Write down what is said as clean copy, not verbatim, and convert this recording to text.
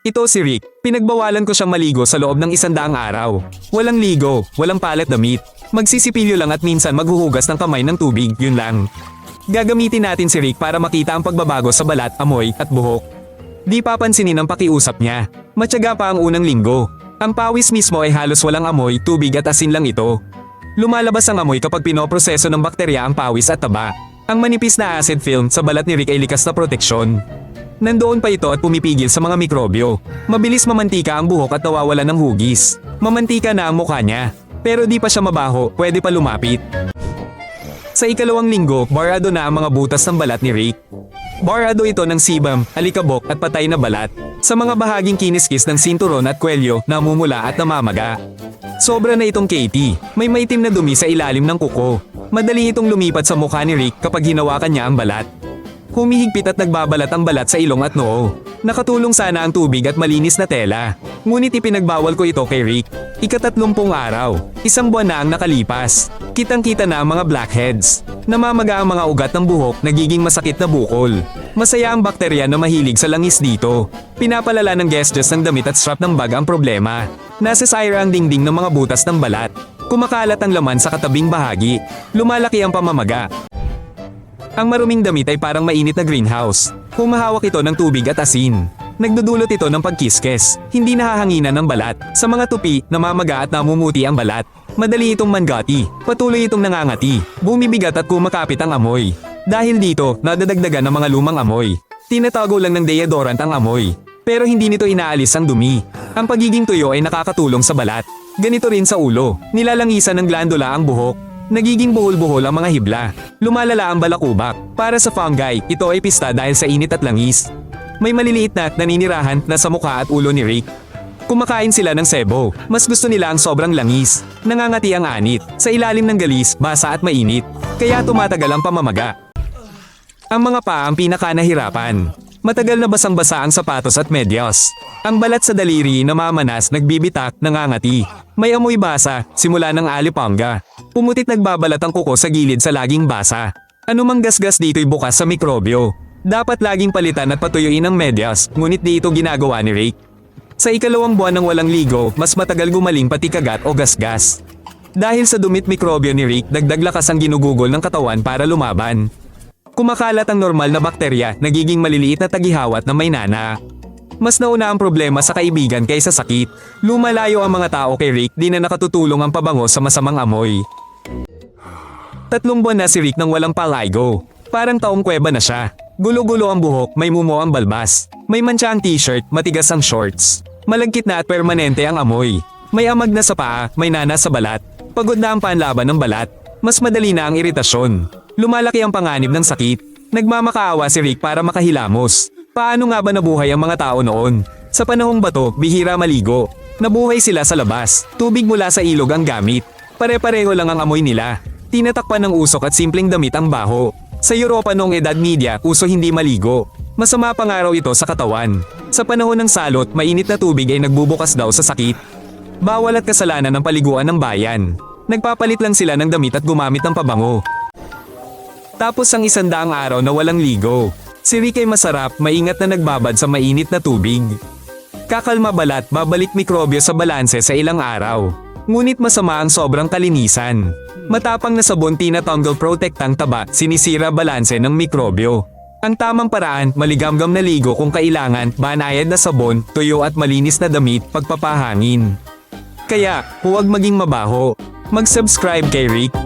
Ito si Rick, pinagbawalan ko siyang maligo sa loob ng 100 araw. Walang ligo, walang palat damit. Magsisipilyo lang at minsan maghuhugas ng kamay ng tubig, yun lang. Gagamitin natin si Rick para makita ang pagbabago sa balat, amoy, at buhok. Di papansinin ang pakiusap niya. Matyaga pa ang unang linggo. Ang pawis mismo ay halos walang amoy, tubig at asin lang ito. Lumalabas ang amoy kapag pinoproseso ng bakterya ang pawis at taba. Ang manipis na acid film sa balat ni Rick ay likas na proteksyon. Nandoon pa ito at pumipigil sa mga mikrobyo. Mabilis mamantika ang buhok at nawawala ng hugis. Mamantika na ang mukha niya. Pero di pa siya mabaho, pwede pa lumapit. Sa ikalawang linggo, barado na ang mga butas ng balat ni Rick. Barado ito ng sebum, alikabok at patay na balat. Sa mga bahaging kiniskis ng sinturon at kwelyo, namumula at namamaga. Sobra na itong Katie. May maitim na dumi sa ilalim ng kuko. Madali itong lumipat sa mukha ni Rick kapag hinawakan niya ang balat. Humihigpit at nagbabalat ang balat sa ilong at noo. Nakatulong sana ang tubig at malinis na tela. Ngunit ipinagbawal ko ito kay Rick. Ika-30 araw. 1 buwan na ang nakalipas. Kitang-kita na ang mga blackheads. Namamaga ang mga ugat ng buhok, nagiging masakit na bukol. Masaya ang bakterya na mahilig sa langis dito. Pinapalala ng gauges ng damit at strap ng bag ang problema. Nasasira ang dingding ng mga butas ng balat. Kumakalat ang laman sa katabing bahagi. Lumalaki ang pamamaga. Ang maruming damit ay parang mainit na greenhouse. Humahawak ito ng tubig at asin. Nagdudulot ito ng pagkiskes. Hindi nahahanginan ng balat. Sa mga tupi, namamaga at namumuti ang balat. Madali itong mangati. Patuloy itong nangangati. Bumibigat at kumakapit ang amoy. Dahil dito, nadadagdagan ng mga lumang amoy. Tinatago lang ng deodorant ang amoy. Pero hindi nito inaalis ang dumi. Ang pagiging tuyo ay nakakatulong sa balat. Ganito rin sa ulo. Nilalangisan ng glandula ang buhok. Nagiging buhol-buhol ang mga hibla. Lumalala ang balakubak. Para sa fungi, ito ay pista dahil sa init at langis. May maliliit na naninirahan na sa mukha at ulo ni Rick. Kumakain sila ng sebo. Mas gusto nila ang sobrang langis. Nangangati ang anit. Sa ilalim ng galis, basa at mainit. Kaya tumatagal ang pamamaga. Ang mga paa ang pinaka-nahirapan. Matagal na basang-basa ang sapatos at medyas. Ang balat sa daliri namamanas, nagbibitak, nangangati. May amoy basa, simula ng alipanga. Pumutit nagbabalat ang kuko sa gilid sa laging basa. Anumang gasgas dito'y bukas sa mikrobyo. Dapat laging palitan at patuyuin ang medyas, ngunit di ito ginagawa ni Rick. Sa ikalawang buwan ng walang ligo, mas matagal gumaling pati kagat o gasgas. Dahil sa dumit mikrobyo ni Rick, dagdag lakas ang ginugugol ng katawan para lumaban. Kumakalat ang normal na bakterya, nagiging maliliit na tagihawat na may nana. Mas nauna ang problema sa kaibigan kaysa sakit. Lumalayo ang mga tao kay Rick, di na nakatutulong ang pabango sa masamang amoy. 3 buwan na si Rick nang walang palaygo. Parang taong kuweba na siya. Gulo-gulo ang buhok, may mumo ang balbas. May mantsa ang t-shirt, matigas ang shorts. Malagkit na at permanente ang amoy. May amag na sa paa, may nana sa balat. Pagod na ang panlaban ng balat. Mas madali na ang iritasyon. Lumalaki ang panganib ng sakit. Nagmamakaawa si Rick para makahilamos. Paano nga ba nabuhay ang mga tao noon? Sa panahong bato, bihira maligo. Nabuhay sila sa labas. Tubig mula sa ilog ang gamit. Pare-pareho lang ang amoy nila. Tinatakpan ng usok at simpleng damit ang baho. Sa Europa noong Edad Media, uso hindi maligo. Masama pang araw ito sa katawan. Sa panahon ng salot, mainit na tubig ay nagbubukas daw sa sakit. Bawal at kasalanan ng paliguan ng bayan. Nagpapalit lang sila ng damit at gumamit ng pabango. Tapos ang 100 araw na walang ligo. Si Rick ay masarap, maingat na nagbabad sa mainit na tubig. Kakalma balat, babalik mikrobyo sa balanse sa ilang araw. Ngunit masama ang sobrang kalinisan. Matapang na sabon tinatanggal protektang taba, sinisira balanse ng mikrobyo. Ang tamang paraan, maligamgam na ligo kung kailangan, banayad na sabon, tuyo at malinis na damit, pagpapahangin. Kaya, huwag maging mabaho. Mag-subscribe kay Rick.